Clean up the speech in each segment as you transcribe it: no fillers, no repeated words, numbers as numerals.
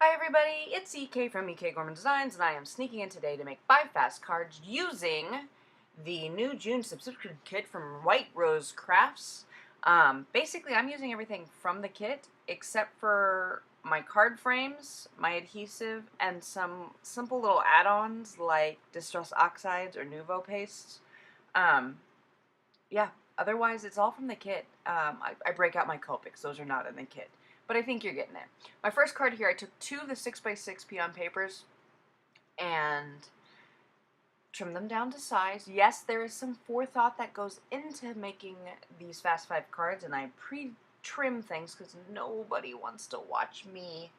Hi everybody, it's EK from EK Gorman Designs, and I am sneaking in today to make 5 fast cards using the new June subscription kit from White Rose Crafts. Basically, I'm using everything from the kit except for my card frames, my adhesive, and some simple little add-ons like Distress Oxides or Nuvo pastes. Um, yeah, otherwise it's all from the kit. I break out my Copics, those are not in the kit. But I think you're getting it. My first card here, I took 2 of the 6x6 peon papers and trimmed them down to size. Yes, there is some forethought that goes into making these Fast 5 cards, and I pre-trim things because nobody wants to watch me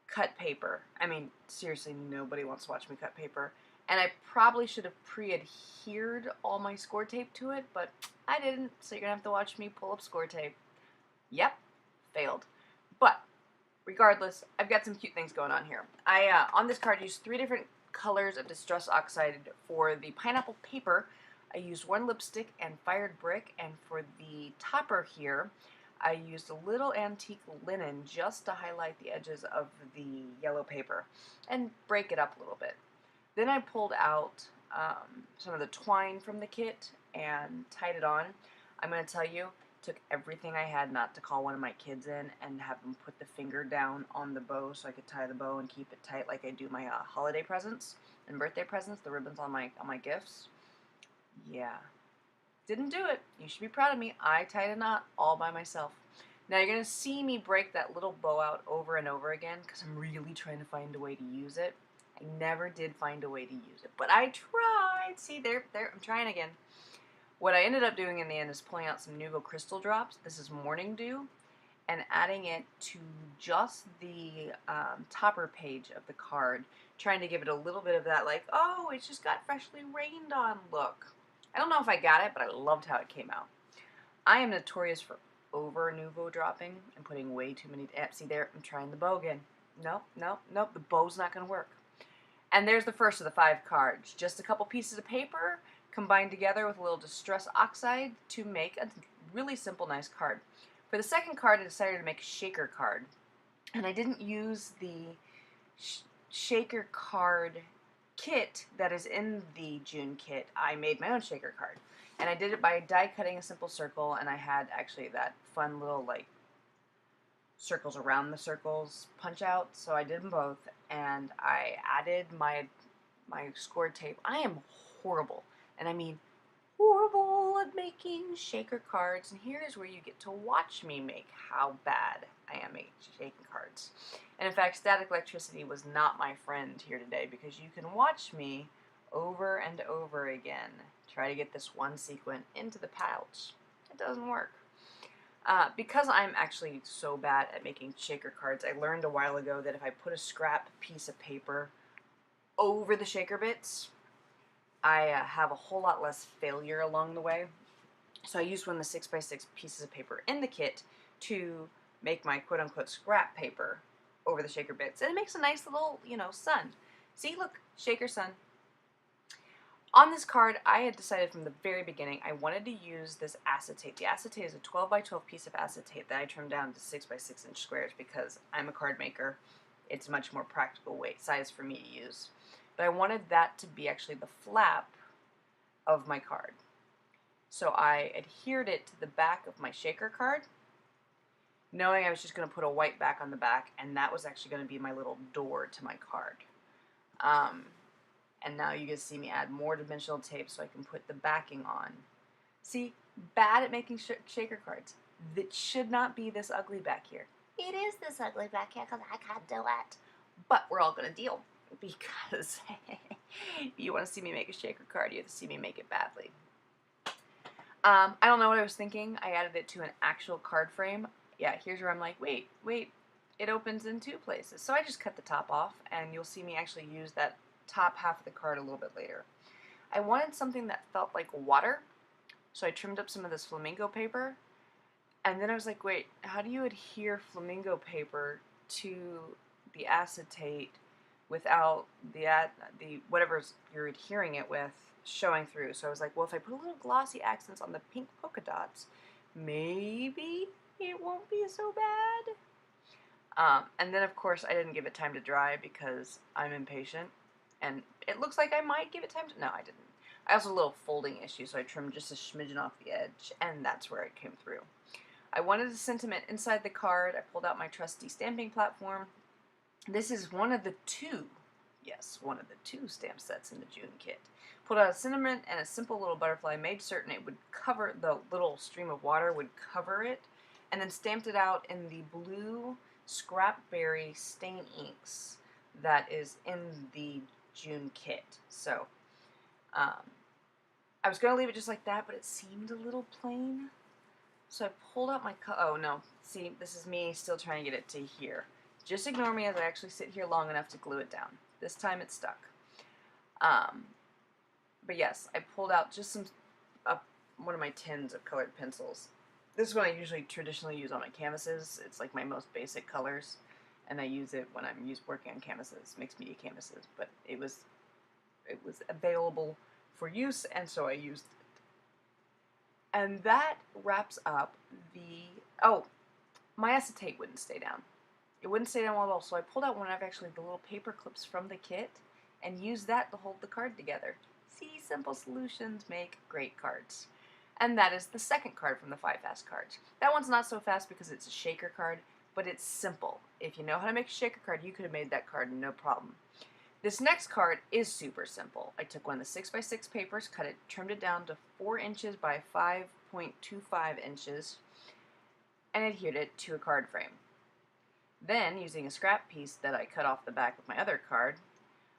cut paper. I mean, seriously, nobody wants to watch me cut paper. And I probably should have pre-adhered all my score tape to it, but I didn't, so you're going to have to watch me pull up score tape. Yep, failed. But regardless, I've got some cute things going on here. I, on this card, used 3 different colors of Distress Oxide. For the pineapple paper, I used 1 lipstick and fired brick, and for the topper here, I used a little antique linen just to highlight the edges of the yellow paper and break it up a little bit. Then I pulled out some of the twine from the kit and tied it on. I'm going to tell you, took everything I had not to call one of my kids in and have them put the finger down on the bow so I could tie the bow and keep it tight like I do my holiday presents and birthday presents, the ribbons on my gifts. Yeah. Didn't do it. You should be proud of me. I tied a knot all by myself. Now you're going to see me break that little bow out over and over again because I'm really trying to find a way to use it. I never did find a way to use it, but I tried. See, there, I'm trying again. What I ended up doing in the end is pulling out some Nuvo Crystal Drops. This is Morning Dew, and adding it to just the topper page of the card, trying to give it a little bit of that, like, oh, it's just got freshly rained on look. I don't know if I got it, but I loved how it came out. I am notorious for over Nuvo dropping and putting way too many. See there, I'm trying the bow again. Nope, nope, nope. The bow's not going to work. And there's the first of the 5 cards. Just a couple pieces of paper combined together with a little Distress Oxide to make a really simple, nice card. For the second card, I decided to make a shaker card. And I didn't use the shaker card kit that is in the June kit. I made my own shaker card. And I did it by die cutting a simple circle, and I had actually that fun little, like, circles around the circles punch out, so I did them both, and I added my score tape. I am horrible, and I mean horrible at making shaker cards, and here is where you get to watch me make how bad I am at shaking cards. And in fact, static electricity was not my friend here today, because you can watch me over and over again try to get this one sequin into the pouch. It doesn't work. Because I'm actually so bad at making shaker cards, I learned a while ago that if I put a scrap piece of paper over the shaker bits, I have a whole lot less failure along the way. So I used one of the 6x6 pieces of paper in the kit to make my quote-unquote scrap paper over the shaker bits. And it makes a nice little, sun. See, look, shaker sun. On this card, I had decided from the very beginning I wanted to use this acetate. The acetate is a 12 by 12 piece of acetate that I trimmed down to 6 by 6 inch squares because I'm a card maker. It's a much more practical weight size for me to use. But I wanted that to be actually the flap of my card. So I adhered it to the back of my shaker card, knowing I was just going to put a white back on the back, and that was actually going to be my little door to my card. And now you get to see me add more dimensional tape so I can put the backing on. See, bad at making shaker cards. That should not be this ugly back here. It is this ugly back here because I can't do it. But we're all going to deal because if you want to see me make a shaker card, you have to see me make it badly. I don't know what I was thinking. I added it to an actual card frame. Yeah, here's where I'm like, wait, it opens in 2 places. So I just cut the top off, and you'll see me actually use that top half of the card a little bit later. I wanted something that felt like water, so I trimmed up some of this flamingo paper, and then I was like, wait, how do you adhere flamingo paper to the acetate without the whatever you're adhering it with showing through? So I was like, well, if I put a little glossy accents on the pink polka dots, maybe it won't be so bad. And then, of course, I didn't give it time to dry because I'm impatient. And it looks like I might give it time to... No, I didn't. I also had a little folding issue, so I trimmed just a smidgen off the edge, and that's where it came through. I wanted a sentiment inside the card. I pulled out my trusty stamping platform. This is one of the two, yes, one of the two stamp sets in the June kit. Pulled out a sentiment and a simple little butterfly, made certain it would cover, the little stream of water would cover it, and then stamped it out in the blue Scrapberry stain inks that is in the June kit. So, I was going to leave it just like that, but it seemed a little plain. So I pulled out my, oh no, see, this is me still trying to get it to here. Just ignore me as I actually sit here long enough to glue it down. This time it stuck. But yes, I pulled out just some, one of my tins of colored pencils. This is what I usually traditionally use on my canvases. It's like my most basic colors, and I use it when I'm working on canvases, mixed media canvases. But it was available for use, and so I used it. And that wraps up the... Oh, my acetate wouldn't stay down. It wouldn't stay down well at all, so I pulled out one of actually the little paper clips from the kit and used that to hold the card together. See, simple solutions make great cards. And that is the second card from the 5 Fast cards. That one's not so fast because it's a shaker card, but it's simple. If you know how to make a shaker card, you could have made that card no problem. This next card is super simple. I took one of the 6x6 papers, cut it, trimmed it down to 4 inches by 5.25 inches, and adhered it to a card frame. Then, using a scrap piece that I cut off the back of my other card,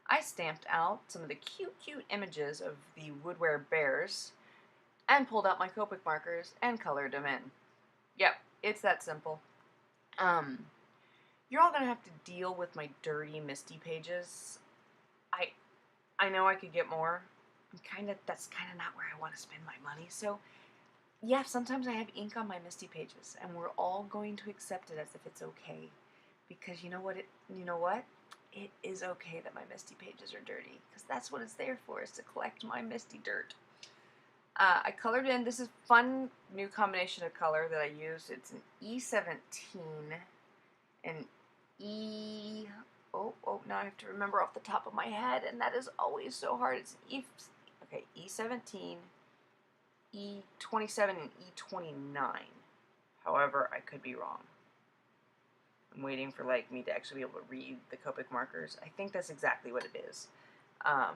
I stamped out some of the cute images of the Woodware bears and pulled out my Copic markers and colored them in. Yep, it's that simple. You're all gonna have to deal with my dirty Misty pages. I know I could get more. That's kind of not where I want to spend my money. So, yeah, sometimes I have ink on my Misty pages, and we're all going to accept it as if it's okay, because you know what? It is okay that my Misty pages are dirty, because that's what it's there for, is to collect my Misty dirt. I colored in. This is fun new combination of color that I used. It's an E17 and now I have to remember off the top of my head, and that is always so hard. It's E17, E27, and E29. However, I could be wrong. I'm waiting for me to actually be able to read the Copic markers. I think that's exactly what it is. I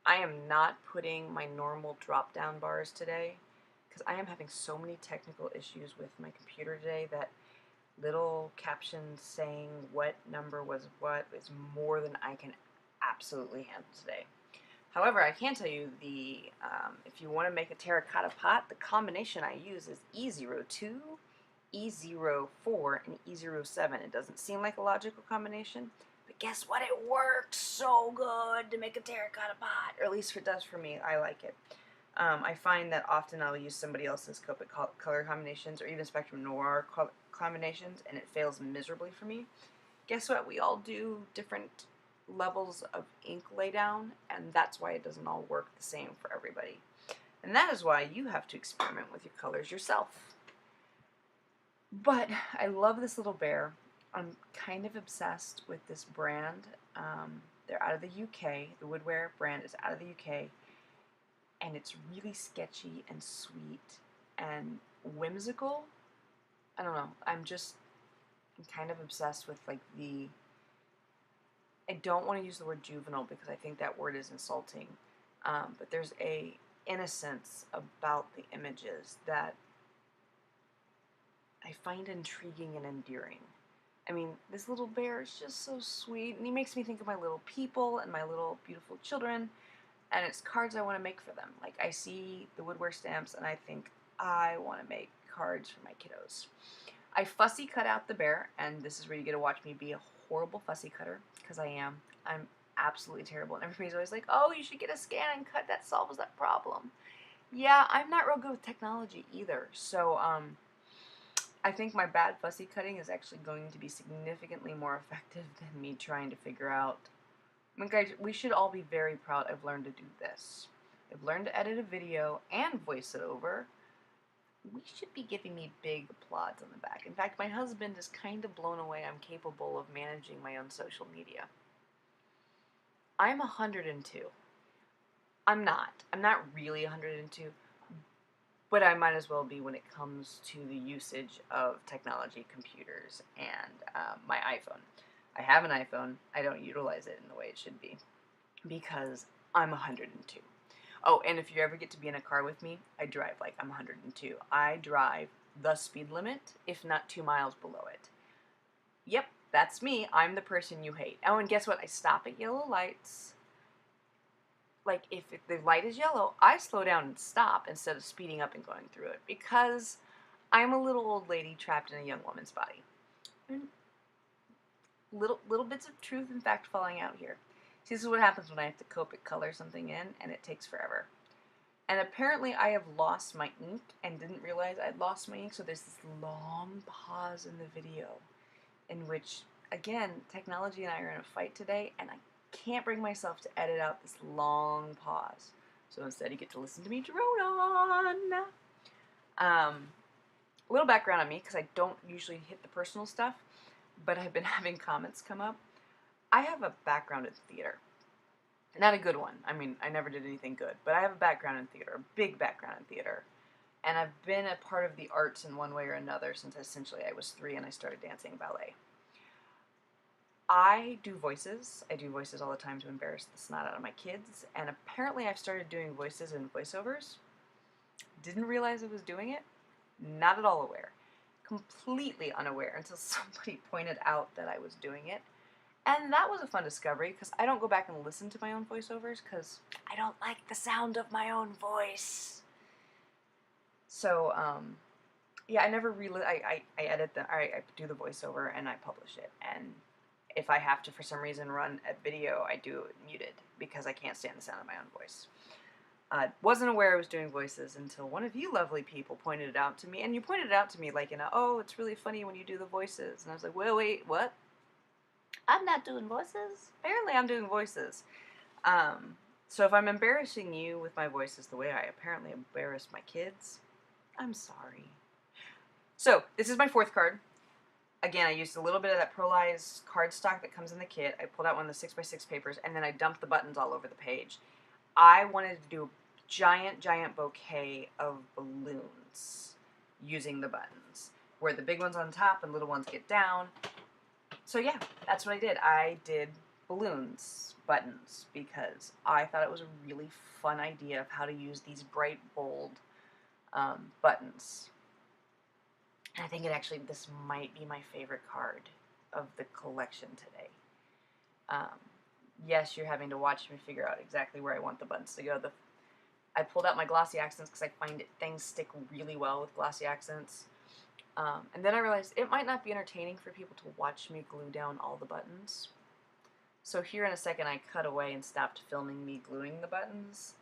am not putting my normal drop-down bars today because I am having so many technical issues with my computer today that little captions saying what number was what is more than I can absolutely handle today. However, I can tell you if you want to make a terracotta pot, the combination I use is E02, E04, and E07. It doesn't seem like a logical combination, but guess what? It works so good to make a terracotta pot, or at least it does for me. I like it. I find that often I'll use somebody else's Copic color combinations or even Spectrum Noir combinations, and it fails miserably for me. Guess what? We all do different levels of ink laydown, and that's why it doesn't all work the same for everybody. And that is why you have to experiment with your colors yourself. But I love this little bear. I'm kind of obsessed with this brand. They're out of the UK. The Woodware brand is out of the UK. And it's really sketchy and sweet and whimsical. I don't know. I'm kind of obsessed with I don't want to use the word juvenile because I think that word is insulting. But there's a innocence about the images that I find intriguing and endearing. I mean, this little bear is just so sweet, and he makes me think of my little people and my little beautiful children. And it's cards I want to make for them. I see the Woodware stamps and I think, I want to make cards for my kiddos. I fussy cut out the bear, and this is where you get to watch me be a horrible fussy cutter, because I am. I'm absolutely terrible. And everybody's always like, oh, you should get a scan and cut, that solves that problem. Yeah, I'm not real good with technology either. So, I think my bad fussy cutting is actually going to be significantly more effective than me trying to figure out. I mean, guys, we should all be very proud I've learned to do this. I've learned to edit a video and voice it over we should be giving me big applause on the back. In fact, my husband is kind of blown away I'm capable of managing my own social media. I'm 102. I'm not. I'm not really 102, but I might as well be when it comes to the usage of technology, computers, and my iPhone. I have an iPhone. I don't utilize it in the way it should be because I'm 102. Oh, and if you ever get to be in a car with me, I drive like I'm 102. I drive the speed limit, if not 2 miles below it. Yep, that's me. I'm the person you hate. Oh, and guess what? I stop at yellow lights. Like, if the light is yellow, I slow down and stop instead of speeding up and going through it because I'm a little old lady trapped in a young woman's body. And little bits of truth and fact falling out here. See, this is what happens when I have to Copic color something in, and it takes forever. And apparently I have lost my ink and didn't realize I'd lost my ink, so there's this long pause in the video in which, again, technology and I are in a fight today, and I can't bring myself to edit out this long pause. So instead you get to listen to me drone on. A little background on me, because I don't usually hit the personal stuff, but I've been having comments come up. I have a background in theater. Not a good one. I mean, I never did anything good, but I have a background in theater, a big background in theater. And I've been a part of the arts in one way or another since essentially I was 3 and I started dancing ballet. I do voices. I do voices all the time to embarrass the snot out of my kids, and apparently I've started doing voices and voiceovers. Didn't realize I was doing it. Not at all aware. Completely unaware until somebody pointed out that I was doing it. And that was a fun discovery because I don't go back and listen to my own voiceovers because I don't like the sound of my own voice. So, yeah, I never really, I edit I do the voiceover and I publish it. And if I have to, for some reason, run a video, I do it muted because I can't stand the sound of my own voice. Wasn't aware I was doing voices until one of you lovely people pointed it out to me. And you pointed it out to me like, oh, it's really funny when you do the voices. And I was like, wait, what? I'm not doing voices. Apparently I'm doing voices. So if I'm embarrassing you with my voices the way I apparently embarrass my kids, I'm sorry. So this is my 4th card. Again, I used a little bit of that Prolize cardstock that comes in the kit. I pulled out one of the 6x6 papers, and then I dumped the buttons all over the page. I wanted to do a giant bouquet of balloons using the buttons, where the big ones on top and little ones get down. So yeah, that's what I did. I did balloons, buttons, because I thought it was a really fun idea of how to use these bright, bold buttons. And I think this might be my favorite card of the collection today. Yes, you're having to watch me figure out exactly where I want the buttons to go. I pulled out my glossy accents because I find things stick really well with glossy accents. And then I realized it might not be entertaining for people to watch me glue down all the buttons. So here in a second I cut away and stopped filming me gluing the buttons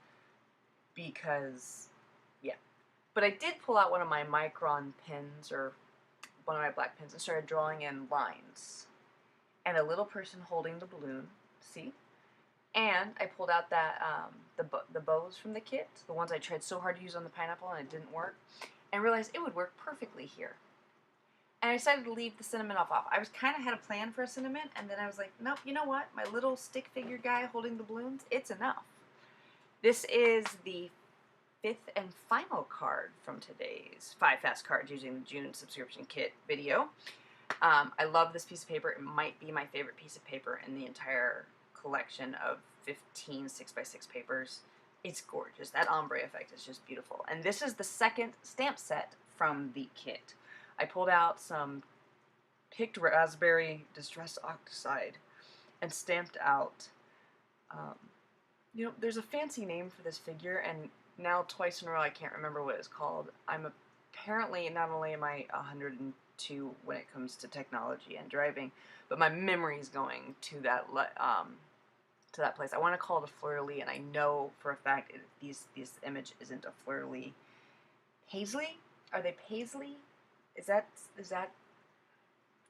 because, yeah. But I did pull out one of my Micron pens, or one of my black pens, and started drawing in lines. And a little person holding the balloon, see? And I pulled out that the bows from the kit, the ones I tried so hard to use on the pineapple and it didn't work, and realized it would work perfectly here. And I decided to leave the cinnamon off. I was kind of had a plan for a cinnamon, and then I was like, nope, you know what? My little stick figure guy holding the balloons, it's enough. This is the 5th and final card from today's 5 Fast Cards using the June subscription kit video. I love this piece of paper. It might be my favorite piece of paper in the entire collection of 15 6x6 papers. It's gorgeous. That ombre effect is just beautiful. And this is the 2nd stamp set from the kit. I pulled out some picked raspberry distress oxide and stamped out, there's a fancy name for this figure, and now twice in a row I can't remember what it's called. Apparently, not only am I 102 when it comes to technology and driving, but my memory is going to that place. I want to call it a fleur-de-lis, and I know for a fact this image isn't a fleur-de-lis. Paisley? Are they Paisley? Is that?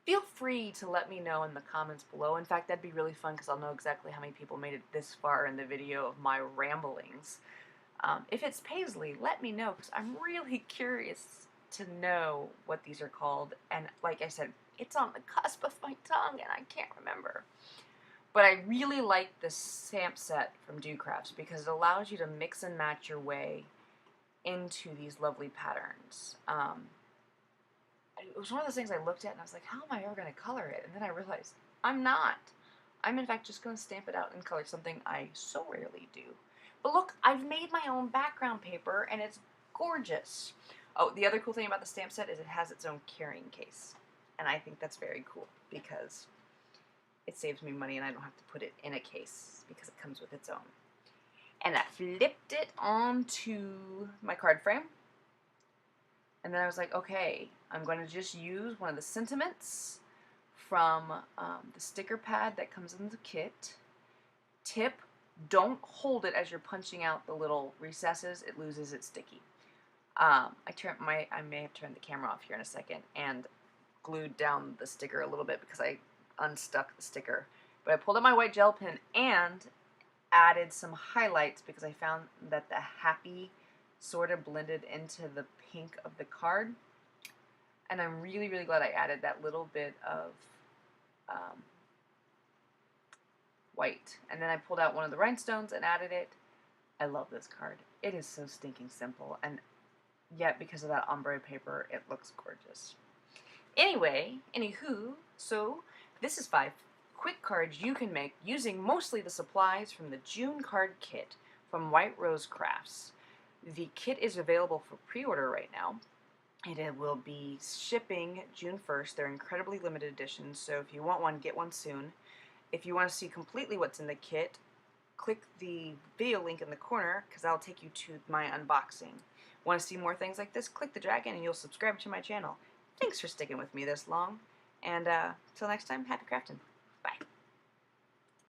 Feel free to let me know in the comments below. In fact, that'd be really fun because I'll know exactly how many people made it this far in the video of my ramblings. If it's Paisley, let me know because I'm really curious to know what these are called, and like I said, it's on the cusp of my tongue and I can't remember. But I really like this stamp set from Do Crafts because it allows you to mix and match your way into these lovely patterns. It was one of those things I looked at and I was like, how am I ever going to color it? And then I realized I'm not. I'm in fact just going to stamp it out and color something I so rarely do. But look, I've made my own background paper and it's gorgeous. Oh, the other cool thing about the stamp set is it has its own carrying case. And I think that's very cool because it saves me money and I don't have to put it in a case because it comes with its own. And I flipped it onto my card frame. And then I was like, okay, I'm going to just use one of the sentiments from the sticker pad that comes in the kit. Tip, don't hold it as you're punching out the little recesses. It loses its sticky. I may have turned the camera off here in a second and glued down the sticker a little bit because I unstuck the sticker. But I pulled out my white gel pen and added some highlights because I found that the happy sort of blended into the pink of the card. And I'm really, really glad I added that little bit of white. And then I pulled out one of the rhinestones and added it. I love this card. It is so stinking simple. And yet, because of that ombre paper, it looks gorgeous. Anyway, anywho, so this is 5 quick cards you can make using mostly the supplies from the June card kit from White Rose Crafts. The kit is available for pre-order right now. It will be shipping June 1st. They're incredibly limited editions, so if you want one, get one soon. If you want to see completely what's in the kit, click the video link in the corner because that'll take you to my unboxing. Want to see more things like this? Click the dragon and you'll subscribe to my channel. Thanks for sticking with me this long, and till next time, happy crafting.